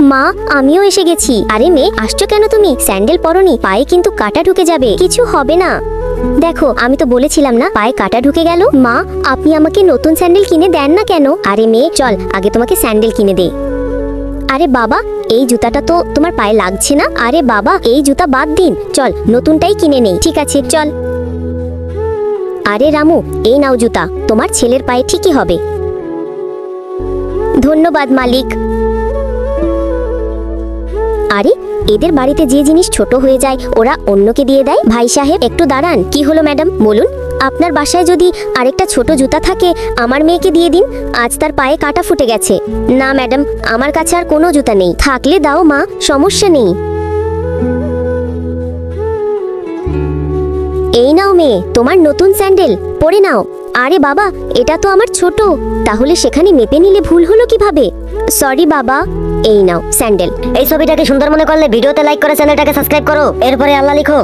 মা, আমিও এসে গেছি। আরে মেয়ে, আসছো কেন তুমি? স্যান্ডেল পরোনি, পায়ে কিন্তু কাঁটা ঢুকে যাবে। কিছু হবে না। দেখো, আমি তো বলেছিলাম না পায়ে কাঁটা ঢুকে গেল। মা, আপনি আমাকে নতুন স্যান্ডেল কিনে দেন না কেন? আরে মেয়ে, চল আগে তোমাকে স্যান্ডেল কিনে দে। আরে বাবা, এই জুতাটা তো তোমার পায়ে লাগছে না। আরে বাবা, এই জুতা বাদ দিন, চল নতুনটাই কিনে নেই। ঠিক আছে, চল। আরে রামু, এই নাও জুতা, তোমার ছেলের পায়ে ঠিকই হবে। ধন্যবাদ মালিক। আরে, এদের বাড়িতে যে জিনিস ছোট হয়ে যায় ওরা অন্যকে দিয়ে দেয়। ভাই সাহেব, একটু দাঁড়ান। কি হলো ম্যাডাম, বলুন। আপনার বাসায় যদি আরেকটা ছোট জুতা থাকে আমার মেয়েকে দিয়ে দিন। আজ তার পায়ে কাঁটা ফুটে গেছে। না ম্যাডাম, আমার কাছে আর কোনো জুতা নেই। থাকলে দাও মা, সমস্যা নেই। এই নাও মেয়ে, তোমার নতুন স্যান্ডেল, পরে নাও। আরে বাবা, এটা তো আমার ছোট। তাহলে সেখানে মেপে নিলে ভুল হলো কিভাবে? সরি বাবা। এই নাও স্যান্ডেল। এই ছবিটাকে সুন্দর মনে করলে ভিডিওতে লাইক করে চ্যানেলটাকে সাবস্ক্রাইব করো, এরপরে আল্লাহ লিখো।